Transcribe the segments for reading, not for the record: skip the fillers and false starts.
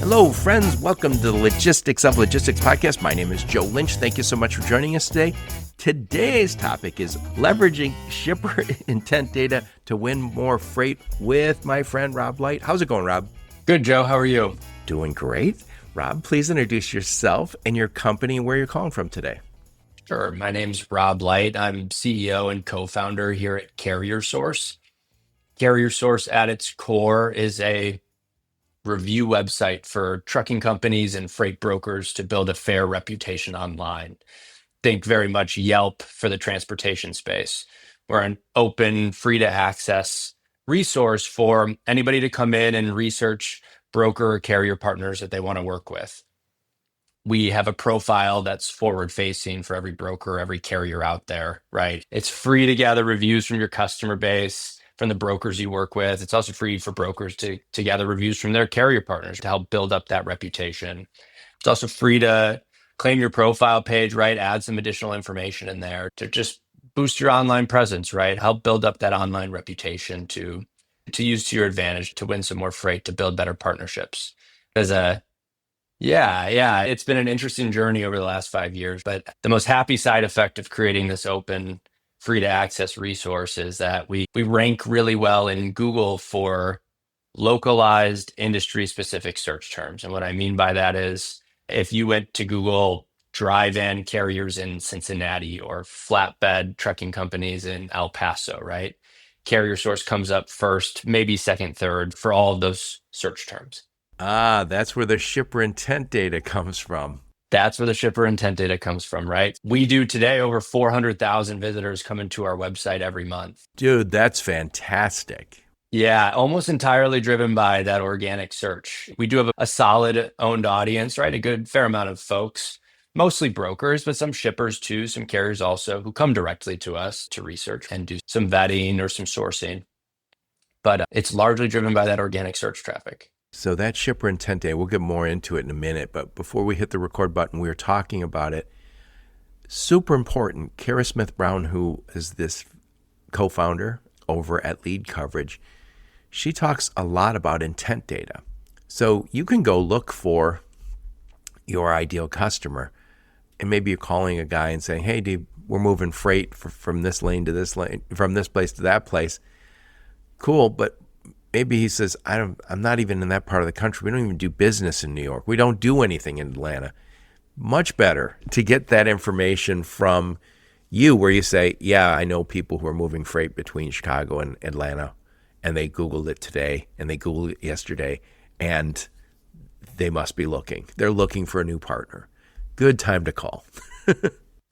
Hello, friends. Welcome to the Logistics of Logistics podcast. My name is Joe Lynch. Thank you so much for joining us today. Today's topic is leveraging shipper intent data to win more freight with my friend Rob Light. How's it going, Rob? Good, Joe. How are you? Doing great. Rob, please introduce yourself and your company and where you're calling from today. Sure. My name's Rob Light. I'm CEO and co-founder here at CarrierSource. CarrierSource at its core is a review website for trucking companies and freight brokers to build a fair reputation online. Think very much Yelp for the transportation space. We're an open, free to access resource for anybody to come in and research broker or carrier partners that they want to work with. We have a profile that's forward facing for every broker, every carrier out there, right? It's free to gather reviews from your customer base, from the brokers you work with. It's also free for brokers to gather reviews from their carrier partners to help build up that reputation. It's also free to claim your profile page, right? Add some additional information in there to just boost your online presence, right? Help build up that online reputation to use to your advantage, to win some more freight, to build better partnerships. Yeah. It's been an interesting journey over the last 5 years, but the most happy side effect of creating this open, free to access resource is that we rank really well in Google for localized industry specific search terms. And what I mean by that is if you went to Google dry van carriers in Cincinnati or flatbed trucking companies in El Paso, right? CarrierSource comes up first, maybe second, third for all of those search terms. That's where the shipper intent data comes from. That's where the shipper intent data comes from, right? We do today over 400,000 visitors come into our website every month. Dude, that's fantastic. Yeah, almost entirely driven by that organic search. We do have a solid owned audience, right? A good fair amount of folks, mostly brokers, but some shippers too, some carriers also who come directly to us to research and do some vetting or some sourcing. But it's largely driven by that organic search traffic. So that shipper intent data, we'll get more into it in a minute, but before we hit the record button, we were talking about it. Super important. Kara Smith-Brown, who is this co-founder over at Lead Coverage, she talks a lot about intent data. So you can go look for your ideal customer, and maybe you're calling a guy and saying, hey, we're moving freight from this lane to this lane, from this place to that place. Cool, but maybe he says, I'm not even in that part of the country. We don't even do business in New York. We don't do anything in Atlanta. Much better to get that information from you where you say, yeah, I know people who are moving freight between Chicago and Atlanta, and they Googled it today, and they Googled it yesterday, and they must be looking. They're looking for a new partner. Good time to call.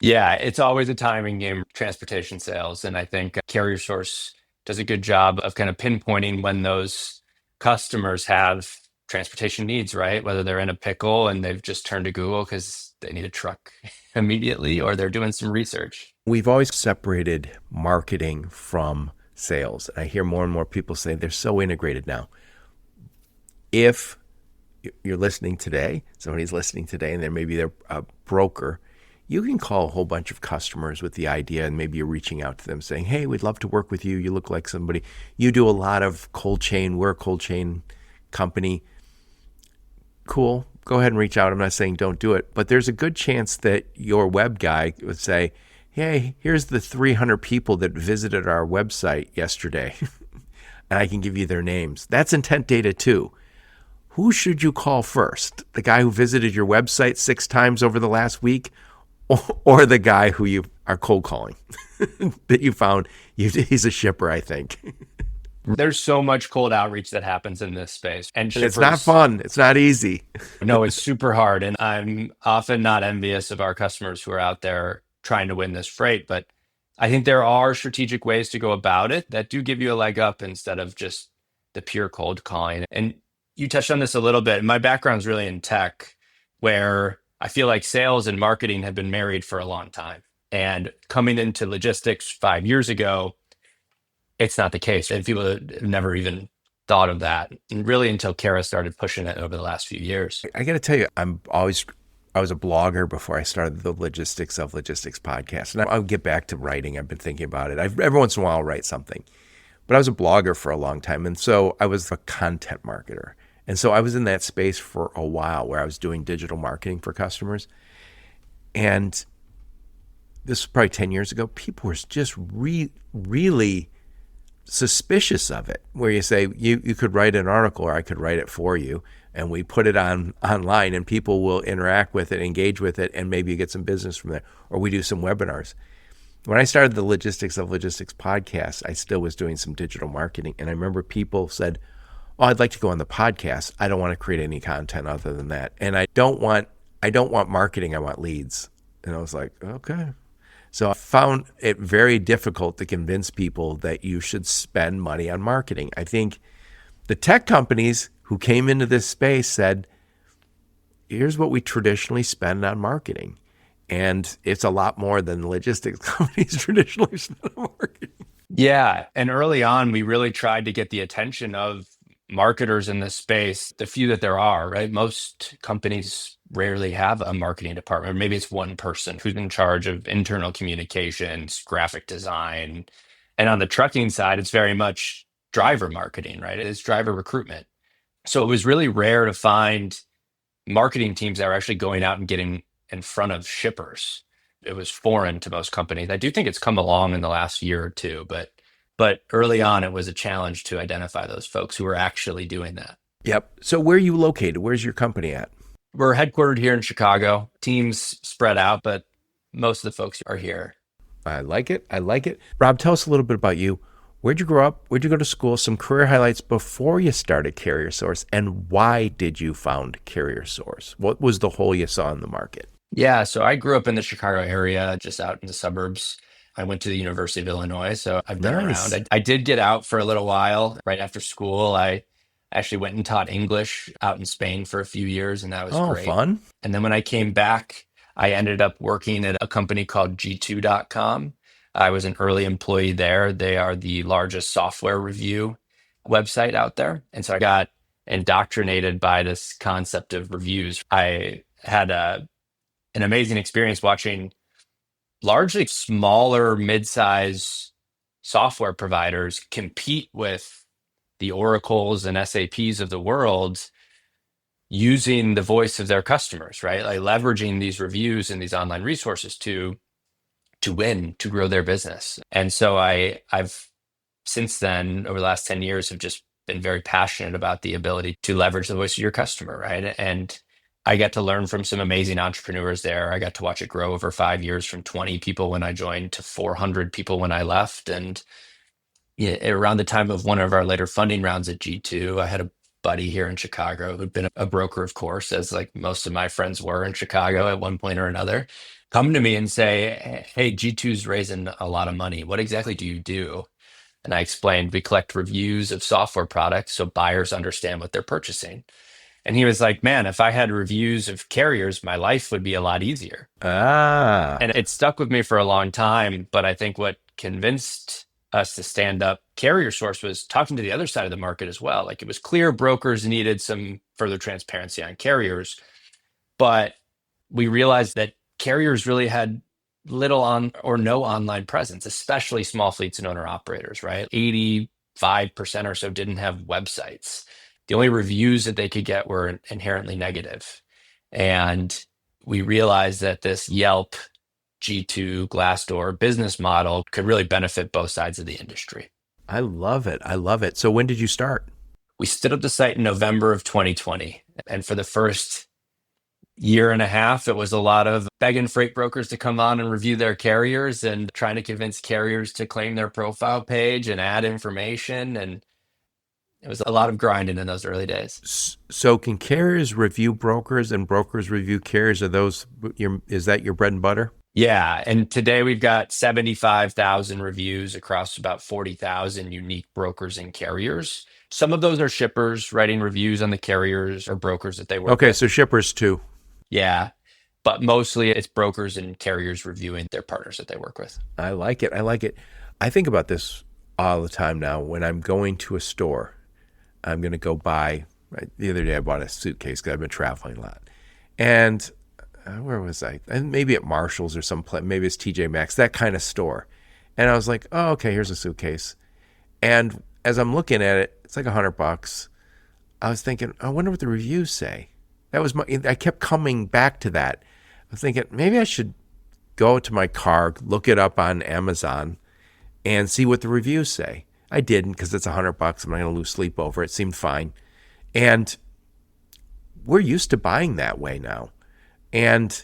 Yeah, it's always a timing game, transportation sales. And I think CarrierSource does a good job of kind of pinpointing when those customers have transportation needs, right? Whether they're in a pickle and they've just turned to Google because they need a truck immediately, or they're doing some research. We've always separated marketing from sales. I hear more and more people say they're so integrated now. If you're listening today, somebody's listening today, and then maybe they're a broker, you can call a whole bunch of customers with the idea, and maybe you're reaching out to them saying, hey, we'd love to work with you. You look like somebody. You do a lot of cold chain. We're a cold chain company. Cool. Go ahead and reach out. I'm not saying don't do it, but there's a good chance that your web guy would say, hey, here's the 300 people that visited our website yesterday, and I can give you their names. That's intent data too. Who should you call first? The guy who visited your website 6 times over the last week, or the guy who you are cold calling that you found he's a shipper, I think. There's so much cold outreach that happens in this space. And it's not fun. It's not easy. No, it's super hard. And I'm often not envious of our customers who are out there trying to win this freight. But I think there are strategic ways to go about it that do give you a leg up instead of just the pure cold calling. And you touched on this a little bit. My background's really in tech, where I feel like sales and marketing have been married for a long time. And coming into logistics 5 years ago, it's not the case. And people have never even thought of that. And really until Kara started pushing it over the last few years. I got to tell you, I was a blogger before I started the Logistics of Logistics podcast. And I'll get back to writing. I've been thinking about it. Every once in a while I'll write something. But I was a blogger for a long time. And so I was a content marketer. And so I was in that space for a while where I was doing digital marketing for customers. And this was probably 10 years ago. People were just really suspicious of it, where you say, you could write an article or I could write it for you. And we put it online and people will interact with it, engage with it, and maybe you get some business from there. Or we do some webinars. When I started the Logistics of Logistics podcast, I still was doing some digital marketing. And I remember people said, oh, I'd like to go on the podcast. I don't want to create any content other than that. And I don't want marketing. I want leads. And I was like, okay. So I found it very difficult to convince people that you should spend money on marketing. I think the tech companies who came into this space said, here's what we traditionally spend on marketing. And it's a lot more than the logistics companies traditionally spend on marketing. Yeah. And early on, we really tried to get the attention of marketers in this space, the few that there are, right? Most companies rarely have a marketing department. Maybe it's one person who's in charge of internal communications, graphic design. And on the trucking side, it's very much driver marketing, right? It's driver recruitment. So it was really rare to find marketing teams that were actually going out and getting in front of shippers. It was foreign to most companies. I do think it's come along in the last year or two, but early on, it was a challenge to identify those folks who were actually doing that. Yep. So where are you located? Where's your company at? We're headquartered here in Chicago. Teams spread out, but most of the folks are here. I like it. Rob, tell us a little bit about you. Where'd you grow up? Where'd you go to school? Some career highlights before you started CarrierSource, and why did you found CarrierSource? What was the hole you saw in the market? Yeah, so I grew up in the Chicago area, just out in the suburbs. I went to the University of Illinois, so I've been Nice. around. I did get out for a little while right after school. I actually went and taught English out in Spain for a few years, and that was great. Fun. And then when I came back, I ended up working at a company called G2.com. I was an early employee there. They are the largest software review website out there. And so I got indoctrinated by this concept of reviews. I had an amazing experience watching largely smaller, mid-size software providers compete with the Oracles and SAPs of the world using the voice of their customers, right? Like leveraging these reviews and these online resources to win, to grow their business. And so I've since then, over the last 10 years, have just been very passionate about the ability to leverage the voice of your customer, right? And I got to learn from some amazing entrepreneurs there. I got to watch it grow over 5 years from 20 people when I joined to 400 people when I left. And around the time of one of our later funding rounds at G2, I had a buddy here in Chicago who'd been a broker, of course, as like most of my friends were in Chicago at one point or another, come to me and say, hey, G2's raising a lot of money. What exactly do you do? And I explained, we collect reviews of software products so buyers understand what they're purchasing. And he was like, man, if I had reviews of carriers, my life would be a lot easier. And it stuck with me for a long time. But I think what convinced us to stand up CarrierSource was talking to the other side of the market as well. Like it was clear brokers needed some further transparency on carriers, but we realized that carriers really had little on or no online presence, especially small fleets and owner operators, right? 85% or so didn't have websites. The only reviews that they could get were inherently negative. And we realized that this Yelp, G2, Glassdoor business model could really benefit both sides of the industry. I love it. So when did you start? We stood up the site in November of 2020. And for the first year and a half, it was a lot of begging freight brokers to come on and review their carriers and trying to convince carriers to claim their profile page and add information. And it was a lot of grinding in those early days. So can carriers review brokers and brokers review carriers? Is that your bread and butter? Yeah. And today we've got 75,000 reviews across about 40,000 unique brokers and carriers. Some of those are shippers writing reviews on the carriers or brokers that they work with. Okay, so shippers too. Yeah. But mostly it's brokers and carriers reviewing their partners that they work with. I like it. I think about this all the time now. When I'm going to a store, I'm going to go buy. Right, the other day I bought a suitcase because I've been traveling a lot. And where was I? And maybe at Marshall's or some place. Maybe it's TJ Maxx, that kind of store. And I was like, oh, okay, here's a suitcase. And as I'm looking at it, it's like $100. I was thinking, I wonder what the reviews say. I kept coming back to that. I was thinking maybe I should go to my car, look it up on Amazon, and see what the reviews say. I didn't because it's $100. I'm not going to lose sleep over it. It seemed fine. And we're used to buying that way now. And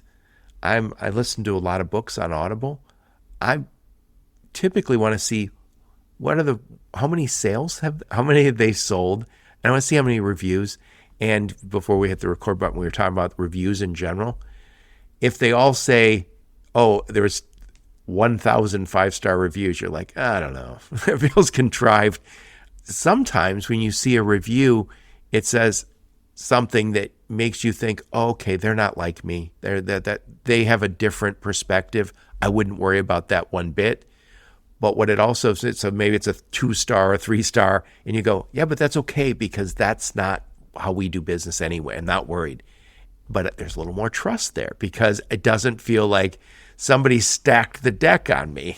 I listen to a lot of books on Audible. I typically want to see how many how many have they sold? And I want to see how many reviews. And before we hit the record button, we were talking about reviews in general. If they all say, oh, there was 1,000 5-star reviews, you're like, I don't know. It feels contrived. Sometimes when you see a review, it says something that makes you think, oh, okay, they're not like me. They have a different perspective. I wouldn't worry about that one bit. But what it also says, so maybe it's a 2-star or 3-star, and you go, yeah, but that's okay because that's not how we do business anyway. I'm not worried. But there's a little more trust there because it doesn't feel like somebody stacked the deck on me.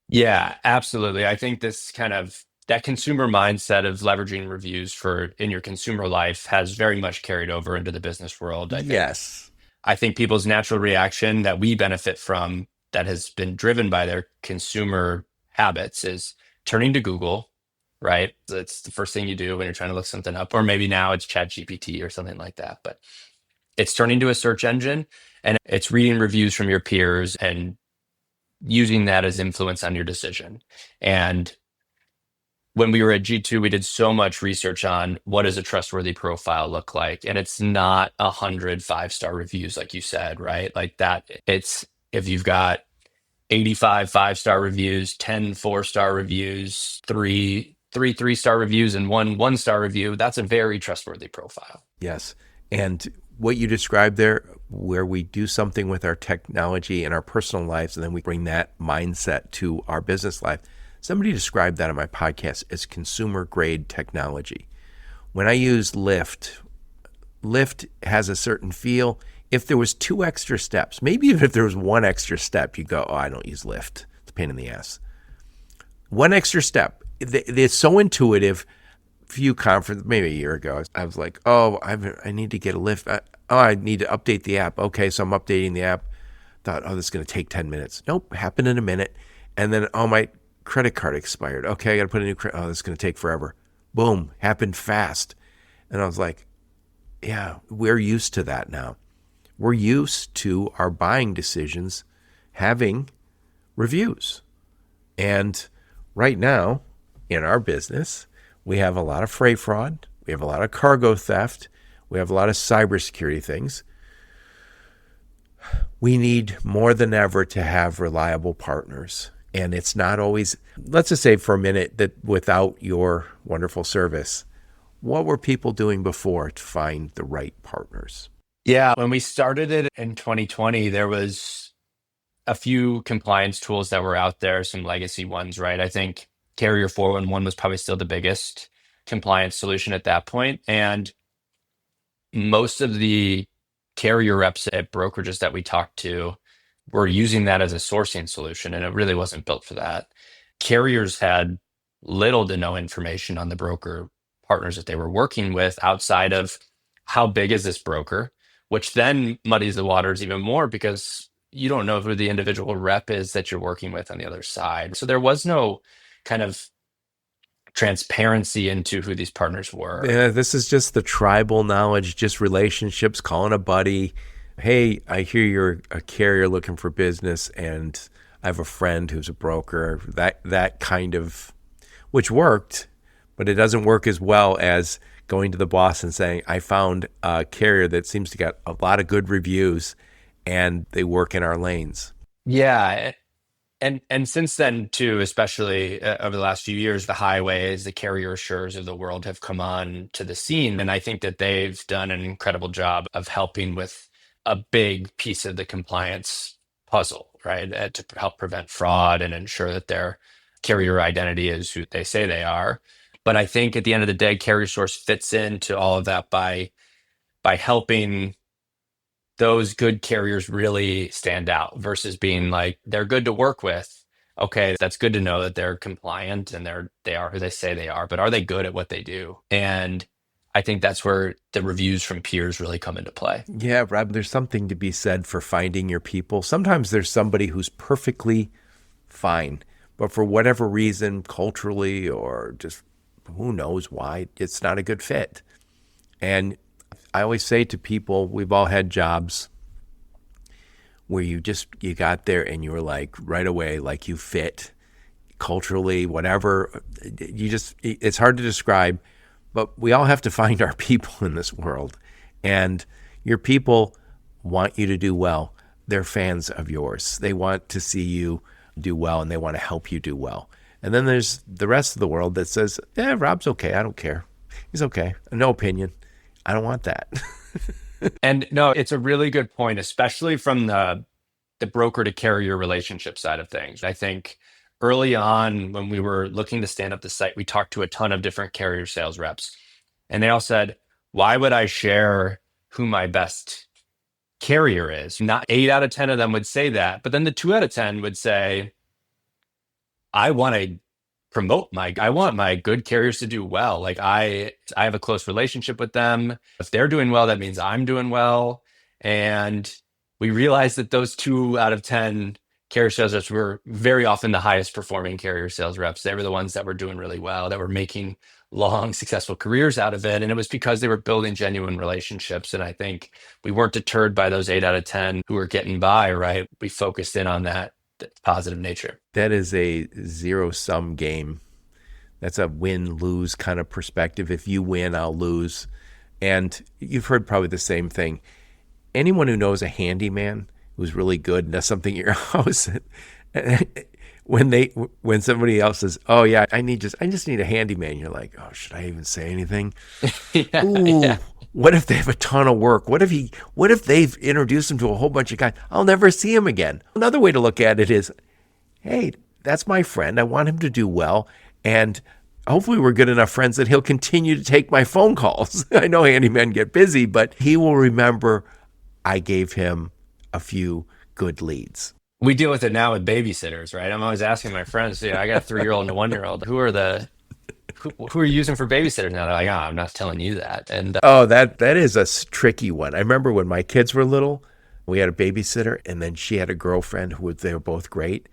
Yeah, absolutely. I think this kind of that consumer mindset of leveraging reviews for in your consumer life has very much carried over into the business world. Yes. I think people's natural reaction that we benefit from that has been driven by their consumer habits is turning to Google, right? It's the first thing you do when you're trying to look something up, or maybe now it's ChatGPT or something like that. But it's turning to a search engine and it's reading reviews from your peers and using that as influence on your decision. And when we were at G2, we did so much research on what does a trustworthy profile look like. And it's not 100 5-star reviews, like you said, right? Like that. It's if you've got 85 5-star reviews, 10 4-star reviews, three 3-star reviews, and one star review, that's a very trustworthy profile. Yes. And what you described there, where we do something with our technology in our personal lives, and then we bring that mindset to our business life. Somebody described that on my podcast as consumer grade technology. When I use Lyft has a certain feel. If there was 2 extra steps, maybe even if there was 1 extra step, you go, oh, I don't use Lyft. It's a pain in the ass. 1 extra step. It's so intuitive. Few conference, maybe a year ago, I was like, oh, I need to get a Lyft. I need to update the app. Okay, so I'm updating the app. Thought, oh, this is going to take 10 minutes. Nope, happened in a minute. And then, oh, my credit card expired. Okay, I got to put a new credit. Oh, this is going to take forever. Boom, happened fast. And I was like, yeah, we're used to that now. We're used to our buying decisions having reviews. And right now, in our business, we have a lot of freight fraud. We have a lot of cargo theft. We have a lot of cybersecurity things. We need more than ever to have reliable partners. And it's not always, let's just say for a minute that without your wonderful service, what were people doing before to find the right partners? Yeah, when we started it in 2020, there was a few compliance tools that were out there, some legacy ones, right? I think Carrier 411 was probably still the biggest compliance solution at that point. And most of the carrier reps at brokerages that we talked to were using that as a sourcing solution, and it really wasn't built for that. Carriers had little to no information on the broker partners that they were working with outside of how big is this broker, which then muddies the waters even more because you don't know who the individual rep is that you're working with on the other side. So there was no kind of transparency into who these partners were. Yeah, this is just the tribal knowledge, just relationships, calling a buddy. Hey, I hear you're a carrier looking for business, and I have a friend who's a broker. That kind of, which worked, but it doesn't work as well as going to the boss and saying, I found a carrier that seems to get a lot of good reviews, and they work in our lanes. Yeah. And since then too, especially over the last few years, the highways, the CarrierSource of the world have come on to the scene. And I think that they've done an incredible job of helping with a big piece of the compliance puzzle, right? To help prevent fraud and ensure that their carrier identity is who they say they are. But I think at the end of the day, CarrierSource fits into all of that by helping those good carriers really stand out versus being like they're good to work with. Okay, that's good to know that they're compliant and they are who they say they are, but are they good at what they do? And I think that's where the reviews from peers really come into play. Yeah, Rob, there's something to be said for finding your people. Sometimes there's somebody who's perfectly fine, but for whatever reason, culturally or just who knows why, it's not a good fit. And I always say to people, we've all had jobs where you got there and you were like right away, like you fit culturally, whatever. It's hard to describe, but we all have to find our people in this world. And your people want you to do well. They're fans of yours. They want to see you do well and they want to help you do well. And then there's the rest of the world that says, yeah, Rob's okay. I don't care. He's okay. No opinion. I don't want that. And no, it's a really good point, especially from the broker to carrier relationship side of things. I think early on when we were looking to stand up the site, we talked to a ton of different carrier sales reps, and they all said, why would I share who my best carrier is? Not 8 out of 10 of them would say that, but then the 2 out of 10 would say, I want to I want my good carriers to do well. Like I have a close relationship with them. If they're doing well, that means I'm doing well. And we realized that those 2 out of 10 carrier sales reps were very often the highest performing carrier sales reps. They were the ones that were doing really well, that were making long, successful careers out of it. And it was because they were building genuine relationships. And I think we weren't deterred by those 8 out of 10 who were getting by, right? We focused in on that positive nature. That is a zero sum game. That's a win lose kind of perspective. If you win, I'll lose. And you've heard probably the same thing. Anyone who knows a handyman who's really good and does something at your house, when somebody else says, "Oh yeah, I just need a handyman," you're like, "Oh, should I even say anything?" Yeah, Ooh, yeah. what if they have a ton of work? What if they've introduced him to a whole bunch of guys? I'll never see him again. Another way to look at it is, hey, that's my friend. I want him to do well. And hopefully we're good enough friends that he'll continue to take my phone calls. I know handymen get busy, but he will remember I gave him a few good leads. We deal with it now with babysitters, right? I'm always asking my friends, I got a 3-year-old and a 1-year-old. Who are you using for babysitters now? They're like, I'm not telling you that. And Oh, that is a tricky one. I remember when my kids were little, we had a babysitter, and then she had a girlfriend they were both great.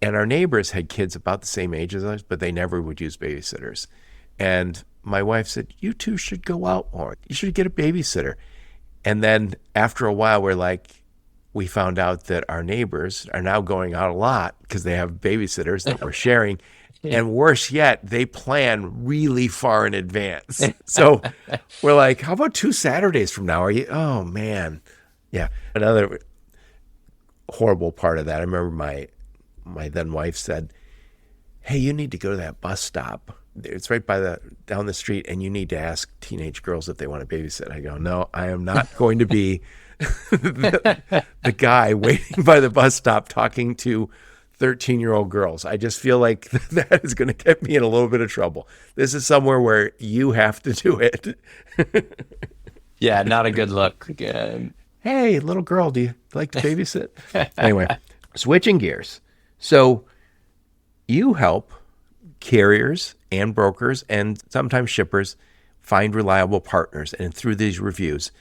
And our neighbors had kids about the same age as us, but they never would use babysitters. And my wife said, you two should go out more. You should get a babysitter. And then after a while, we found out that our neighbors are now going out a lot because they have babysitters that we're sharing. And worse yet, they plan really far in advance. So we're like, how about 2 Saturdays from now? Are you? Oh, man. Yeah. Another horrible part of that, I remember my then wife said, hey, you need to go to that bus stop. It's right down the street, and you need to ask teenage girls if they want to babysit. I go, no, I am not going to be the guy waiting by the bus stop talking to 13-year-old girls. I just feel like that is going to get me in a little bit of trouble. This is somewhere where you have to do it. yeah, not a good look. Hey, little girl, do you like to babysit? Anyway, switching gears. So you help carriers and brokers and sometimes shippers find reliable partners. And through these reviews,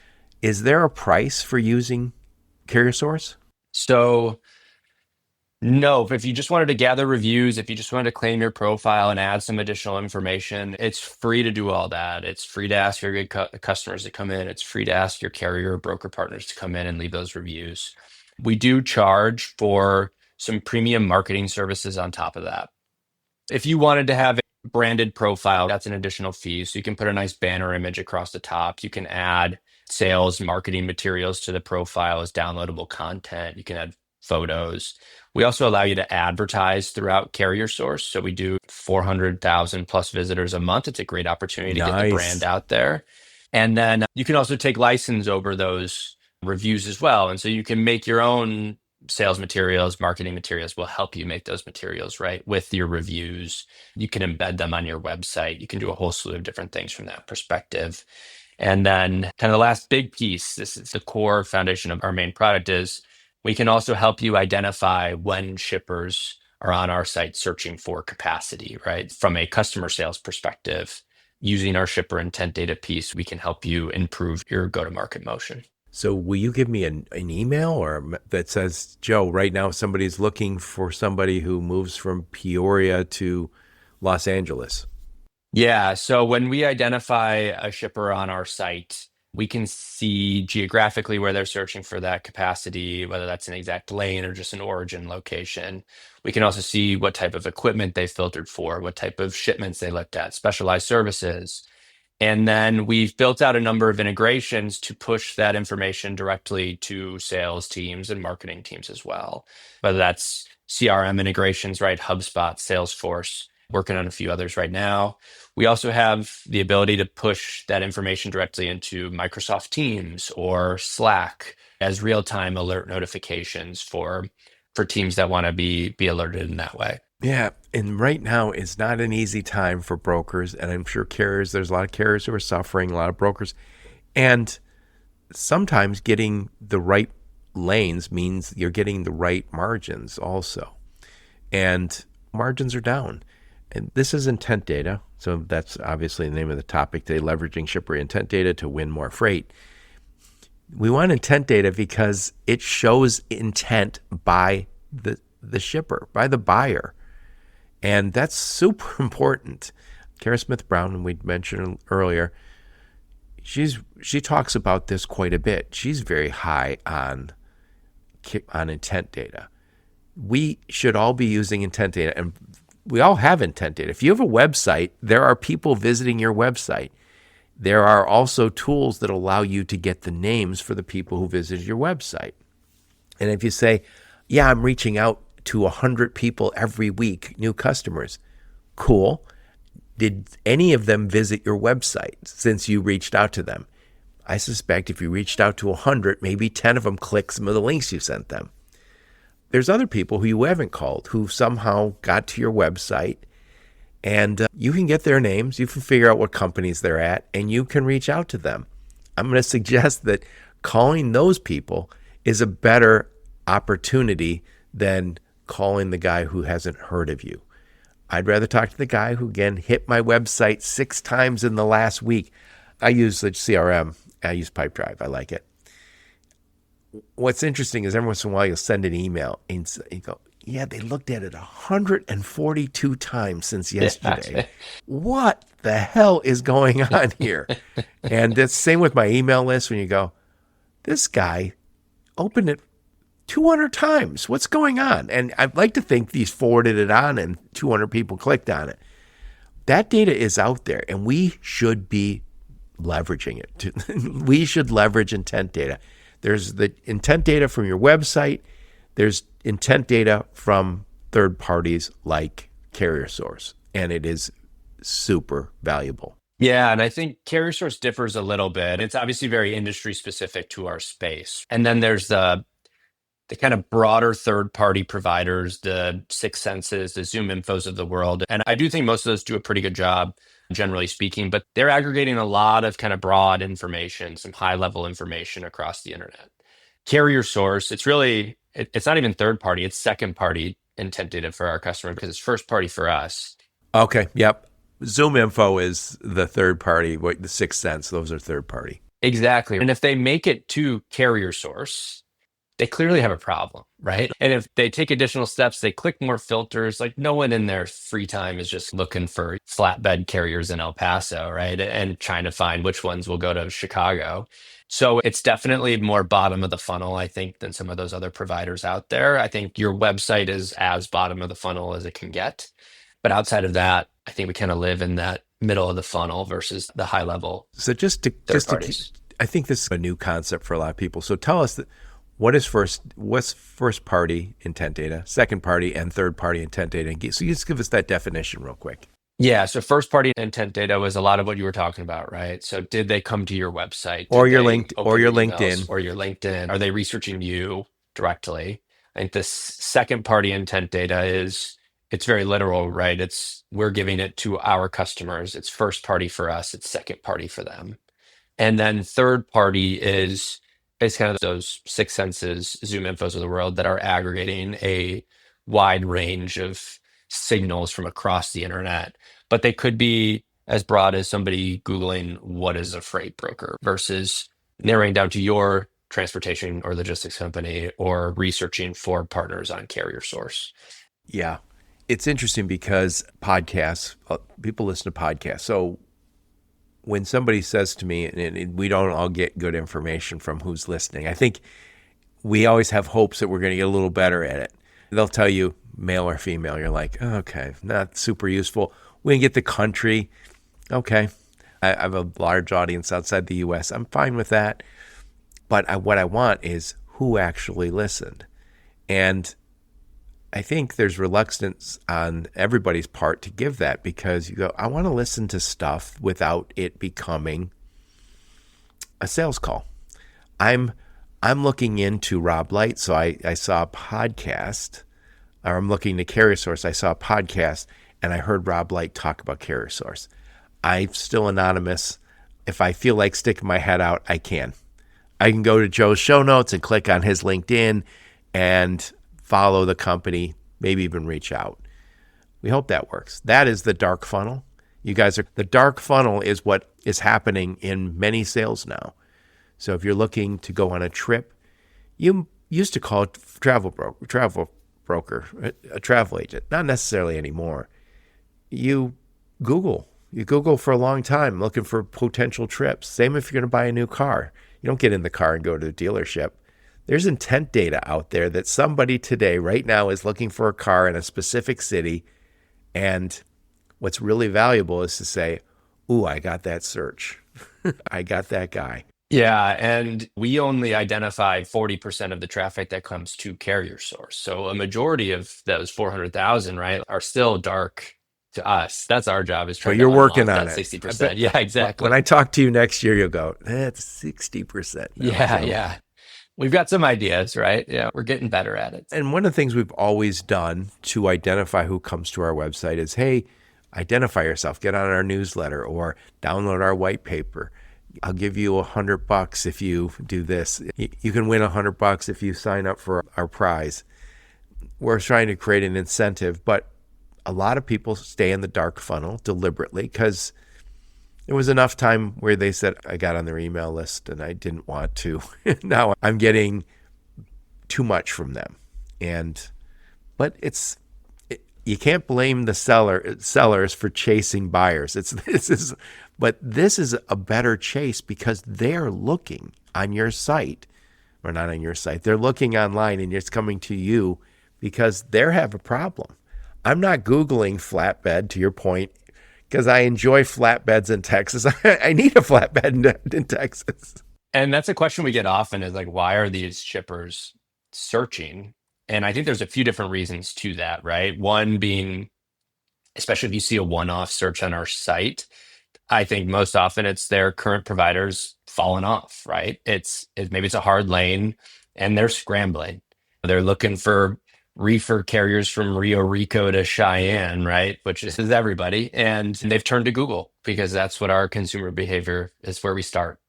is there a price for using CarrierSource? So no, if you just wanted to gather reviews, if you just wanted to claim your profile and add some additional information, it's free to do all that. It's free to ask your good customers to come in. It's free to ask your carrier or broker partners to come in and leave those reviews. We do charge for some premium marketing services on top of that. If you wanted to have a branded profile, that's an additional fee. So you can put a nice banner image across the top. You can add sales marketing materials to the profile as downloadable content. You can add photos. We also allow you to advertise throughout CarrierSource. So we do 400,000 plus visitors a month. It's a great opportunity to get the brand Nice. out there. And then you can also take license over those reviews as well. And so you can make your own sales materials, marketing materials will help you make those materials, right? With your reviews, you can embed them on your website. You can do a whole slew of different things from that perspective. And then kind of the last big piece, this is the core foundation of our main product, is we can also help you identify when shippers are on our site searching for capacity, right? From a customer sales perspective, using our shipper intent data piece, we can help you improve your go-to-market motion. So will you give me an email that says, Joe, right now somebody's looking for somebody who moves from Peoria to Los Angeles? Yeah. So when we identify a shipper on our site, we can see geographically where they're searching for that capacity, whether that's an exact lane or just an origin location. We can also see what type of equipment they filtered for, what type of shipments they looked at, specialized services. And then we've built out a number of integrations to push that information directly to sales teams and marketing teams as well, whether that's CRM integrations, right? HubSpot, Salesforce, working on a few others right now. We also have the ability to push that information directly into Microsoft Teams or Slack as real-time alert notifications for teams that want to be alerted in that way. Yeah, and right now is not an easy time for brokers, and I'm sure carriers, there's a lot of carriers who are suffering, a lot of brokers. And sometimes getting the right lanes means you're getting the right margins also. And margins are down. And this is intent data. So that's obviously the name of the topic today, leveraging shipper intent data to win more freight. We want intent data because it shows intent by the shipper, by the buyer. And that's super important. Kara Smith Brown, we mentioned earlier, she talks about this quite a bit. She's very high on intent data. We should all be using intent data, and we all have intent data. If you have a website, there are people visiting your website. There are also tools that allow you to get the names for the people who visit your website. And if you say, yeah, I'm reaching out to 100 people every week, new customers, cool. Did any of them visit your website since you reached out to them? I suspect if you reached out to 100, maybe 10 of them click some of the links you sent them. There's other people who you haven't called who somehow got to your website, and you can get their names, you can figure out what companies they're at, and you can reach out to them. I'm going to suggest that calling those people is a better opportunity than calling the guy who hasn't heard of you. I'd rather talk to the guy who, again, hit my website 6 times in the last week. I use the CRM. I use Pipedrive. I like it. What's interesting is every once in a while you'll send an email and you go, yeah, they looked at it 142 times since yesterday. Yeah. What the hell is going on here? And it's the same with my email list when you go, this guy opened it 200 times. What's going on? And I'd like to think these forwarded it on and 200 people clicked on it. That data is out there, and we should be leveraging it. We should leverage intent data. There's the intent data from your website. There's intent data from third parties like CarrierSource, and it is super valuable. Yeah, and I think CarrierSource differs a little bit. It's obviously very industry specific to our space. And then there's the kind of broader third-party providers, the Sixth Senses, the Zoom Infos of the world. And I do think most of those do a pretty good job, generally speaking, but they're aggregating a lot of kind of broad information, some high-level information across the internet. CarrierSource, it's not even third-party, it's second-party intent data for our customer because it's first-party for us. Okay, yep. Zoom Info is the third party, the Sixth Sense, those are third party. Exactly. And if they make it to CarrierSource, they clearly have a problem, right? And if they take additional steps, they click more filters, like no one in their free time is just looking for flatbed carriers in El Paso, right? And trying to find which ones will go to Chicago. So it's definitely more bottom of the funnel, I think, than some of those other providers out there. I think your website is as bottom of the funnel as it can get. But outside of that, I think we kind of live in that middle of the funnel versus the high level. So I think this is a new concept for a lot of people. So tell us what's first party intent data, second party and third party intent data. So you just give us that definition real quick. Yeah. So first party intent data was a lot of what you were talking about, right? So did they come to your website or your LinkedIn? Or your LinkedIn? Are they researching you directly? I think this second party intent data it's very literal, right? We're giving it to our customers. It's first party for us. It's second party for them. And then third party is kind of those Sixth Senses, Zoom Infos of the world that are aggregating a wide range of signals from across the internet. But they could be as broad as somebody Googling what is a freight broker versus narrowing down to your transportation or logistics company or researching for partners on CarrierSource. Yeah. It's interesting because podcasts, people listen to podcasts. So when somebody says to me, and we don't all get good information from who's listening, I think we always have hopes that we're going to get a little better at it. They'll tell you male or female. You're like, oh, okay, not super useful. We can get the country. Okay. I have a large audience outside the U.S. I'm fine with that. But what I want is who actually listened. And I think there's reluctance on everybody's part to give that because you go, I want to listen to stuff without it becoming a sales call. I'm looking into Rob Light, so I saw a podcast, or I'm looking to CarrierSource. I saw a podcast, and I heard Rob Light talk about CarrierSource. I'm still anonymous. If I feel like sticking my head out, I can. I can go to Joe's show notes and click on his LinkedIn and follow the company, maybe even reach out. We hope that works. That is the dark funnel. You guys are, the dark funnel is what is happening in many sales now. So if you're looking to go on a trip, you used to call it travel broker, a travel agent. Not necessarily anymore. You Google for a long time looking for potential trips. Same if you're going to buy a new car. You don't get in the car and go to the dealership. There's intent data out there that somebody today, right now, is looking for a car in a specific city. And what's really valuable is to say, ooh, I got that search. I got that guy. Yeah, and we only identify 40% of the traffic that comes to CarrierSource. So a majority of those 400,000, right, are still dark to us. That's our job, is So trying you're to working unlock on that it. 60%. Yeah, exactly. When I talk to you next year, you'll go, that's 60% now. Yeah, Joe. yeah. We've got some ideas, right? Yeah, we're getting better at it. And one of the things we've always done to identify who comes to our website is, hey, identify yourself, get on our newsletter or download our white paper. I'll give you $100 if you do this. You can win $100 if you sign up for our prize. We're trying to create an incentive, but a lot of people stay in the dark funnel deliberately because there was enough time where they said, I got on their email list and I didn't want to. Now I'm getting too much from them. But you can't blame the sellers for chasing buyers. This is a better chase because they're looking on your site, or not on your site. They're looking online and it's coming to you because they have a problem. I'm not Googling flatbed, to your point, because I enjoy flatbeds in Texas. I need a flatbed in Texas. And that's a question we get often is like, why are these shippers searching? And I think there's a few different reasons to that, right? One being, especially if you see a one-off search on our site, I think most often it's their current providers falling off, right? Maybe it's a hard lane and they're scrambling. They're looking for reefer carriers from Rio Rico to Cheyenne, right? Which is everybody. And they've turned to Google because that's what our consumer behavior is, where we start.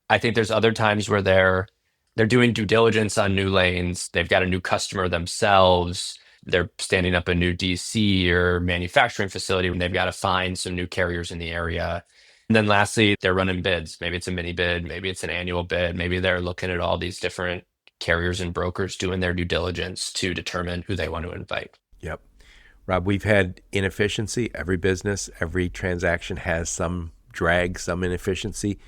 I think there's other times where they're doing due diligence on new lanes. They've got a new customer themselves. They're standing up a new DC or manufacturing facility and they've got to find some new carriers in the area. And then lastly, they're running bids. Maybe it's a mini bid, maybe it's an annual bid. Maybe they're looking at all these different carriers and brokers doing their due diligence to determine who they want to invite. Yep. Rob, we've had inefficiency. Every business, every transaction has some drag, some inefficiency.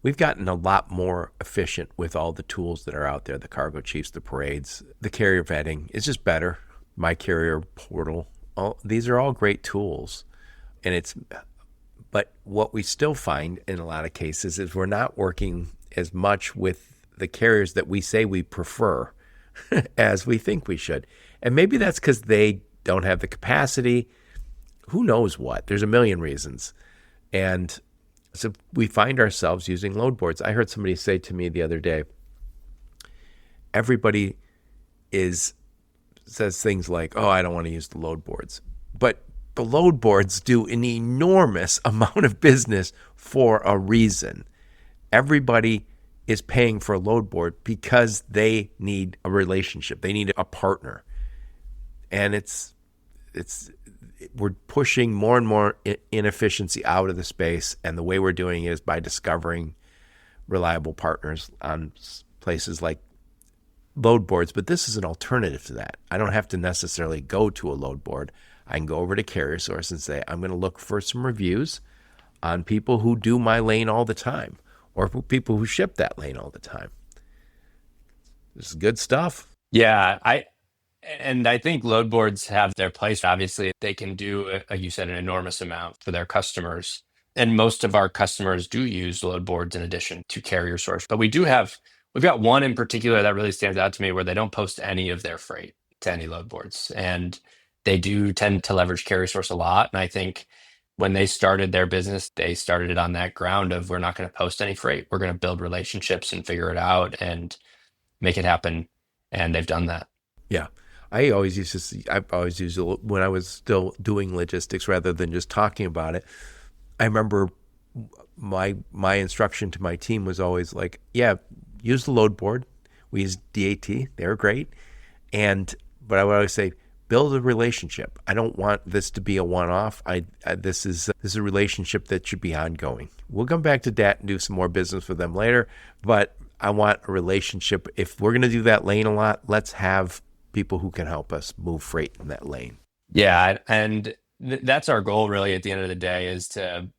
We've gotten a lot more efficient with all the tools that are out there, the cargo chiefs, the parades, the carrier vetting. It's just better. My Carrier portal. These are all great tools. But what we still find in a lot of cases is we're not working as much with the carriers that we say we prefer as we think we should. And maybe that's because they don't have the capacity. Who knows what? There's a million reasons. And so we find ourselves using load boards. I heard somebody say to me the other day, everybody says things like, oh, I don't want to use the load boards. But the load boards do an enormous amount of business for a reason. Everybody is paying for a load board because they need a relationship. They need a partner. And we're pushing more and more inefficiency out of the space, and the way we're doing it is by discovering reliable partners on places like load boards. But this is an alternative to that. I don't have to necessarily go to a load board. I can go over to CarrierSource and say, I'm going to look for some reviews on people who do my lane all the time, or people who ship that lane all the time. This is good stuff. Yeah, I think load boards have their place. Obviously, they can do, like you said, an enormous amount for their customers. And most of our customers do use load boards in addition to CarrierSource. But we've got one in particular that really stands out to me where they don't post any of their freight to any load boards. And they do tend to leverage CarrierSource a lot. And I think when they started their business, they started it on that ground of, we're not going to post any freight. We're going to build relationships and figure it out and make it happen. And they've done that. Yeah. I've always used it when I was still doing logistics rather than just talking about it. I remember my instruction to my team was always like, yeah, use the load board. We use DAT. They're great. But I would always say, build a relationship. I don't want this to be a one-off. This is a relationship that should be ongoing. We'll come back to DAT and do some more business with them later, but I want a relationship. If we're going to do that lane a lot, let's have people who can help us move freight in that lane. Yeah, and that's our goal really at the end of the day, is to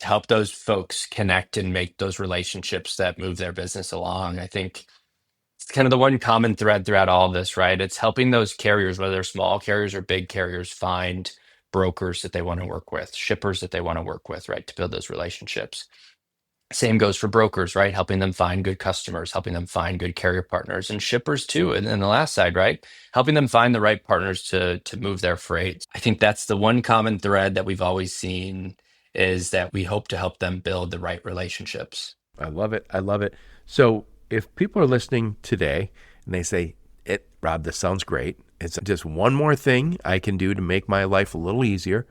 help those folks connect and make those relationships that move their business along. I think it's kind of the one common thread throughout all of this, right? It's helping those carriers, whether they're small carriers or big carriers, find brokers that they want to work with, shippers that they want to work with, right, to build those relationships. Same goes for brokers, right? Helping them find good customers, helping them find good carrier partners, and shippers too. And then the last side, right? Helping them find the right partners to move their freight. I think that's the one common thread that we've always seen, is that we hope to help them build the right relationships. I love it. I love it. So if people are listening today and they say, Rob, this sounds great. It's just one more thing I can do to make my life a little easier.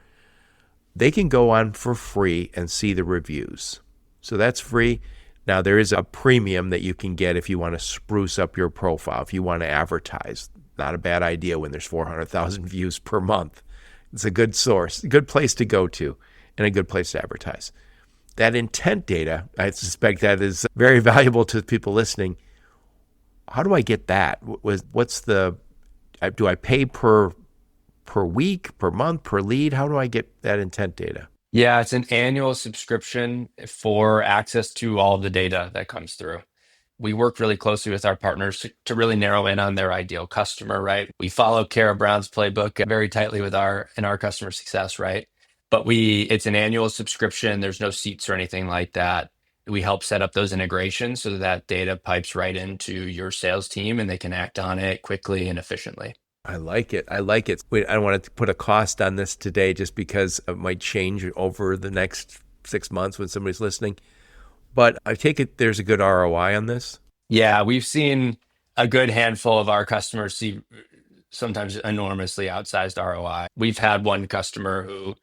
They can go on for free and see the reviews. So that's free. Now, there is a premium that you can get if you want to spruce up your profile, if you want to advertise. Not a bad idea when there's 400,000 views per month. It's a good source, a good place to go to, and a good place to advertise. That intent data, I suspect that is very valuable to people listening. How do I get that? Do I pay per week, per month, per lead? How do I get that intent data? Yeah, it's an annual subscription for access to all of the data that comes through. We work really closely with our partners to really narrow in on their ideal customer, right? We follow Kara Brown's playbook very tightly in our customer success, right? But it's an annual subscription. There's no seats or anything like that. We help set up those integrations so that data pipes right into your sales team and they can act on it quickly and efficiently. I like it. Wait, I don't want to put a cost on this today just because it might change over the next 6 months when somebody's listening. But I take it there's a good ROI on this? Yeah, we've seen a good handful of our customers see sometimes enormously outsized ROI. We've had one customer who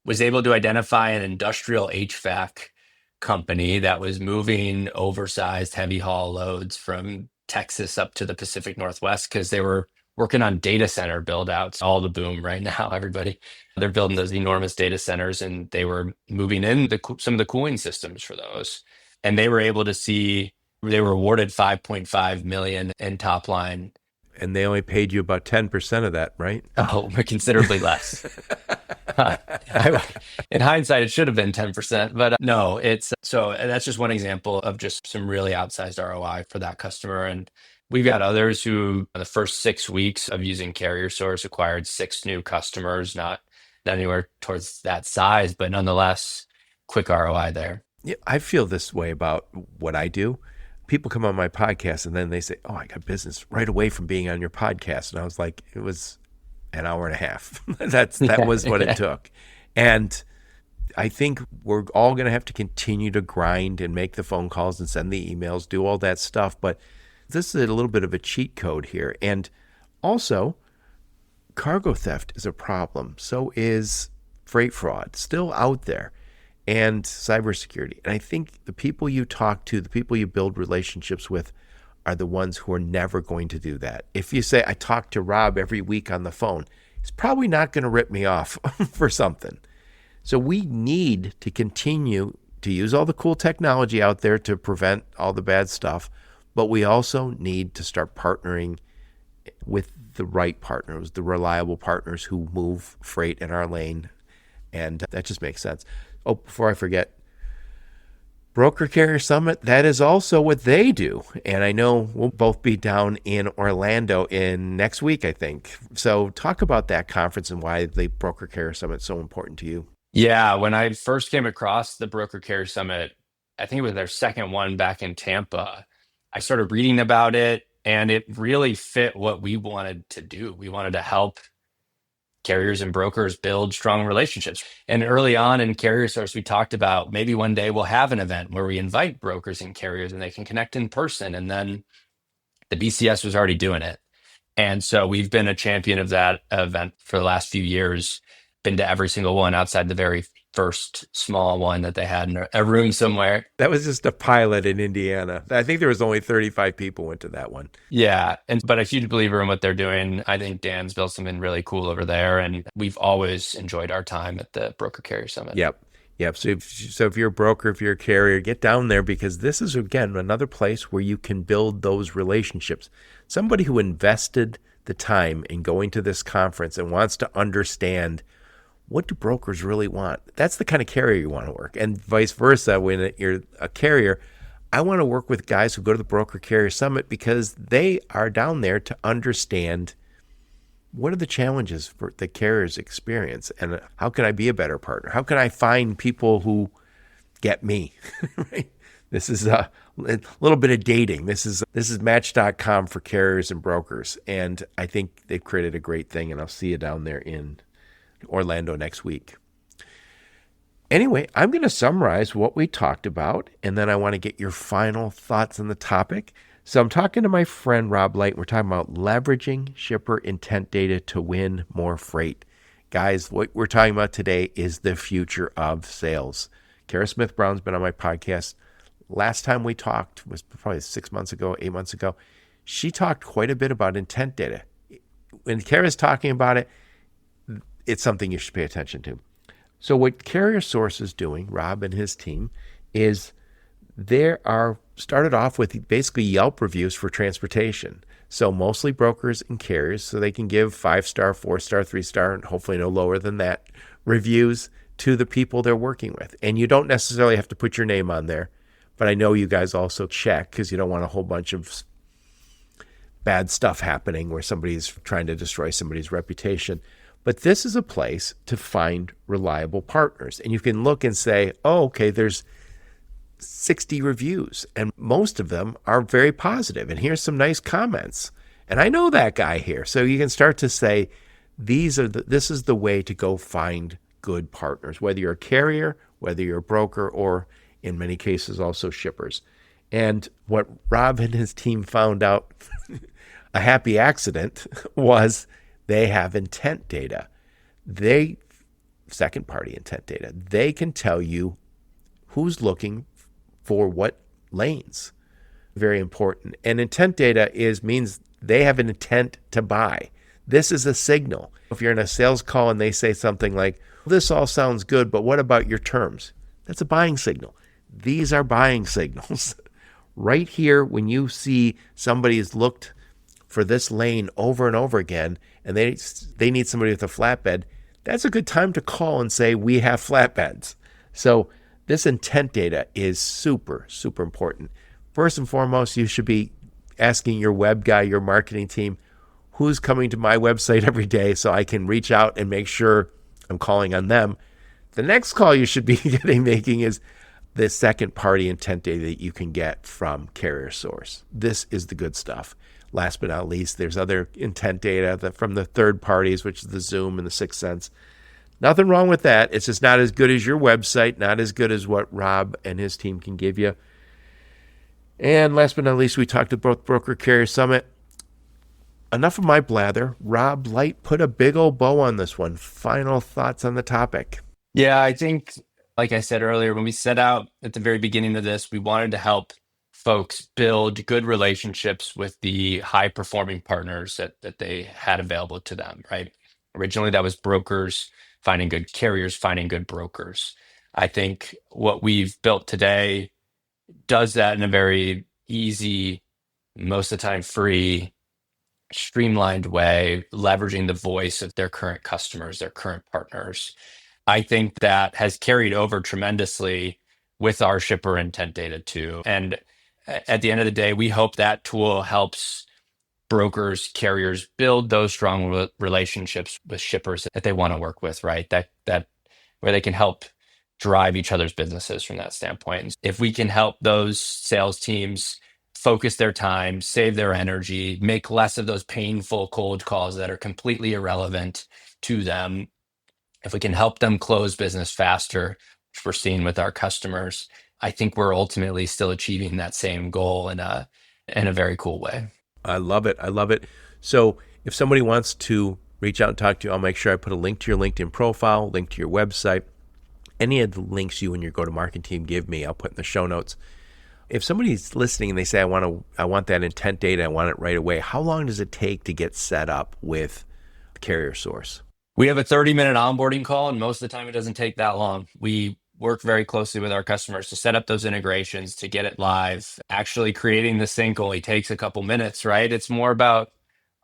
was able to identify an industrial HVAC company that was moving oversized heavy haul loads from Texas up to the Pacific Northwest because they were working on data center build outs, all the boom right now, everybody. They're building those enormous data centers and they were moving in some of the cooling systems for those. And they were able to see, they were awarded $5.5 million in top line. And they only paid you about 10% of that, right? Oh, considerably less. In hindsight, it should have been 10%, but no, so that's just one example of just some really outsized ROI for that customer. And we've got others who, in the first 6 weeks of using CarrierSource, acquired 6 new customers, not anywhere towards that size, but nonetheless, quick ROI there. Yeah, I feel this way about what I do. People come on my podcast and then they say, oh, I got business right away from being on your podcast. And I was like, it was an hour and a half. That was what it took. And I think we're all going to have to continue to grind and make the phone calls and send the emails, do all that stuff. But this is a little bit of a cheat code here. And also, cargo theft is a problem. So is freight fraud, still out there, and cybersecurity. And I think the people you talk to, the people you build relationships with, are the ones who are never going to do that. If you say, I talk to Rob every week on the phone, He's probably not going to rip me off for something. So we need to continue to use all the cool technology out there to prevent all the bad stuff, but we also need to start partnering with the right partners, the reliable partners who move freight in our lane. And that just makes sense. Oh, before I forget, Broker Carrier Summit, that is also what they do. And I know we'll both be down in Orlando in next week, I think. So talk about that conference and why the Broker Carrier Summit is so important to you. Yeah, when I first came across the Broker Care Summit, I think it was their second one back in Tampa. I started reading about it and it really fit what we wanted to do. We wanted to help carriers and brokers build strong relationships. And early on in CarrierSource, we talked about maybe one day we'll have an event where we invite brokers and carriers and they can connect in person. And then the BCS was already doing it. And so we've been a champion of that event for the last few years, been to every single one outside the very first small one that they had in a room somewhere. That was just a pilot in Indiana. I think there was only 35 people went to that one. Yeah. But a huge believer in what they're doing. I think Dan's built something really cool over there. And we've always enjoyed our time at the Broker Carrier Summit. Yep. Yep. So if you're a broker, if you're a carrier, get down there because this is, again, another place where you can build those relationships. Somebody who invested the time in going to this conference and wants to understand what do brokers really want? That's the kind of carrier you want to work. And vice versa, when you're a carrier, I want to work with guys who go to the Broker Carrier Summit because they are down there to understand what are the challenges for the carriers experience and how can I be a better partner? How can I find people who get me? Right? This is a little bit of dating. This is Match.com for carriers and brokers. And I think they've created a great thing, and I'll see you down there in Orlando next week. Anyway, I'm going to summarize what we talked about, and then I want to get your final thoughts on the topic. So I'm talking to my friend Rob Light. We're talking about leveraging shipper intent data to win more freight. Guys, what we're talking about today is the future of sales. Kara Smith Brown's been on my podcast. Last time we talked was probably 6 months ago, 8 months ago. She talked quite a bit about intent data. When Kara's talking about it, it's something you should pay attention to. So what CarrierSource is doing, Rob and his team, is they are started off with basically Yelp reviews for transportation. So mostly brokers and carriers, so they can give 5-star, 4-star, 3-star, and hopefully no lower than that reviews to the people they're working with. And you don't necessarily have to put your name on there, but I know you guys also check because you don't want a whole bunch of bad stuff happening where somebody's trying to destroy somebody's reputation. But this is a place to find reliable partners. And you can look and say, oh, okay, there's 60 reviews, and most of them are very positive. And here's some nice comments. And I know that guy here. So you can start to say, this is the way to go find good partners, whether you're a carrier, whether you're a broker, or in many cases also shippers. And what Rob and his team found out, a happy accident, was they have intent data. Second party intent data. They can tell you who's looking for what lanes. Very important. And intent data means they have an intent to buy. This is a signal. If you're in a sales call and they say something like, this all sounds good, but what about your terms? That's a buying signal. These are buying signals. Right here, when you see somebody has looked for this lane over and over again, and they need somebody with a flatbed, that's a good time to call and say, we have flatbeds. So this intent data is super, super important. First and foremost, you should be asking your web guy, your marketing team, who's coming to my website every day so I can reach out and make sure I'm calling on them. The next call you should be making is the second party intent data that you can get from CarrierSource. This is the good stuff. Last but not least, there's other intent data from the third parties, which is the Zoom and the 6th Sense. Nothing wrong with that. It's just not as good as your website, not as good as what Rob and his team can give you. And last but not least, we talked about Broker Carrier Summit. Enough of my blather. Rob Light put a big old bow on this one. Final thoughts on the topic. Yeah, I think, like I said earlier, when we set out at the very beginning of this, we wanted to help folks build good relationships with the high performing partners that they had available to them, right? Originally, that was brokers finding good carriers, finding good brokers. I think what we've built today does that in a very easy, most of the time free, streamlined way, leveraging the voice of their current customers, their current partners. I think that has carried over tremendously with our shipper intent data too. And at the end of the day, we hope that tool helps brokers, carriers build those strong relationships with shippers that they want to work with, right? That where they can help drive each other's businesses from that standpoint. And if we can help those sales teams focus their time, save their energy, make less of those painful cold calls that are completely irrelevant to them, if we can help them close business faster, which we're seeing with our customers, I think we're ultimately still achieving that same goal in a very cool way. I love it. I love it. So if somebody wants to reach out and talk to you, I'll make sure I put a link to your LinkedIn profile, link to your website. Any of the links you and your go-to-market team give me, I'll put in the show notes. If somebody's listening and they say, I want that intent data, I want it right away, how long does it take to get set up with CarrierSource? We have a 30-minute onboarding call, and most of the time it doesn't take that long. We work very closely with our customers to set up those integrations, to get it live. Actually creating the sync only takes a couple minutes, right? It's more about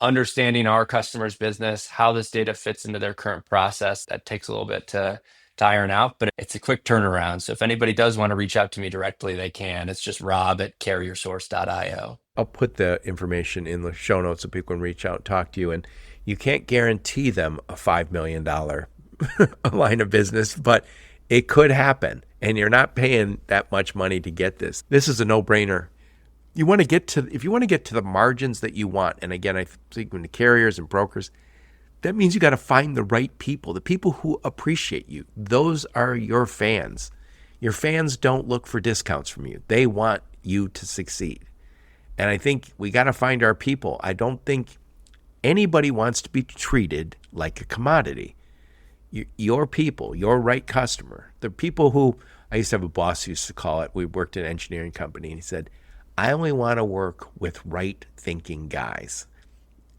understanding our customer's business, how this data fits into their current process. That takes a little bit to iron out, but it's a quick turnaround. So if anybody does want to reach out to me directly, they can. It's just rob@carriersource.io. I'll put the information in the show notes so people can reach out and talk to you. And you can't guarantee them a $5 million line of business, but it could happen. And you're not paying that much money to get this. This is a no-brainer. If you want to get to the margins that you want, and again, I think when the carriers and brokers, that means you got to find the right people, the people who appreciate you. Those are your fans. Your fans don't look for discounts from you. They want you to succeed. And I think we got to find our people. I don't think anybody wants to be treated like a commodity. Your people, your right customer, the people who, I used to have a boss who used to call it, we worked in an engineering company, and he said, I only want to work with right thinking guys.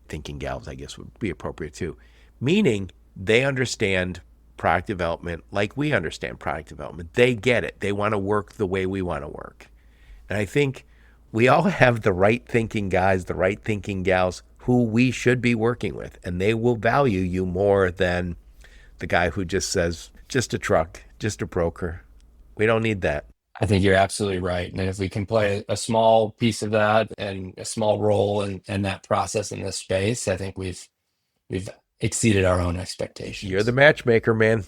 Thinking gals, I guess, would be appropriate too. Meaning they understand product development like we understand product development. They get it. They want to work the way we want to work. And I think we all have the right thinking guys, the right thinking gals who we should be working with, and they will value you more than the guy who just says, just a truck, just a broker. We don't need that. I think you're absolutely right. And if we can play a small piece of that and a small role in that process in this space, I think we've exceeded our own expectations. You're the matchmaker, man.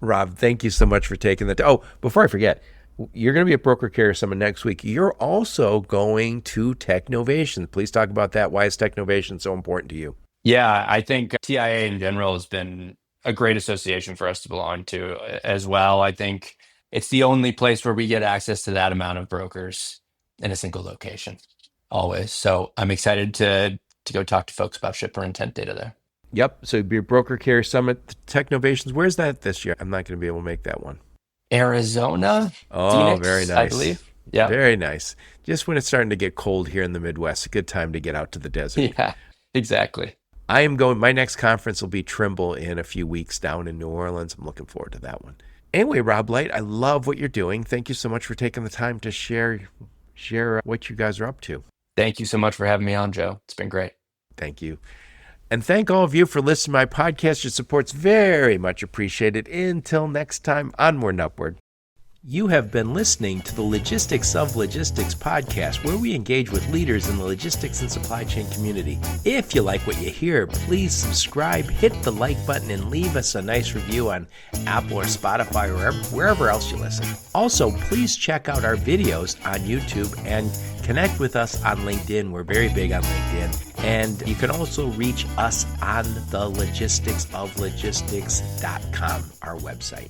Rob, thank you so much for taking the time. Oh, before I forget, you're going to be at Broker Carrier Summit next week. You're also going to Technovation. Please talk about that. Why is Technovation so important to you? Yeah, I think TIA in general has been a great association for us to belong to as well. I think it's the only place where we get access to that amount of brokers in a single location, always. So I'm excited to go talk to folks about shipper intent data there. Yep. So it'd be a Broker Carrier Summit, Technovations. Where's that this year? I'm not going to be able to make that one. Arizona. Oh, Phoenix, very nice. I believe. Yeah. Very nice. Just when it's starting to get cold here in the Midwest, a good time to get out to the desert. Yeah, exactly. I am going, my next conference will be Trimble in a few weeks down in New Orleans. I'm looking forward to that one. Anyway, Rob Light, I love what you're doing. Thank you so much for taking the time to share what you guys are up to. Thank you so much for having me on, Joe. It's been great. Thank you. And thank all of you for listening to my podcast. Your support's very much appreciated. Until next time, onward and upward. You have been listening to the Logistics of Logistics podcast, where we engage with leaders in the logistics and supply chain community. If you like what you hear, please subscribe, hit the like button, and leave us a nice review on Apple or Spotify or wherever else you listen. Also, please check out our videos on YouTube and connect with us on LinkedIn. We're very big on LinkedIn. And you can also reach us on the logisticsoflogistics.com, our website.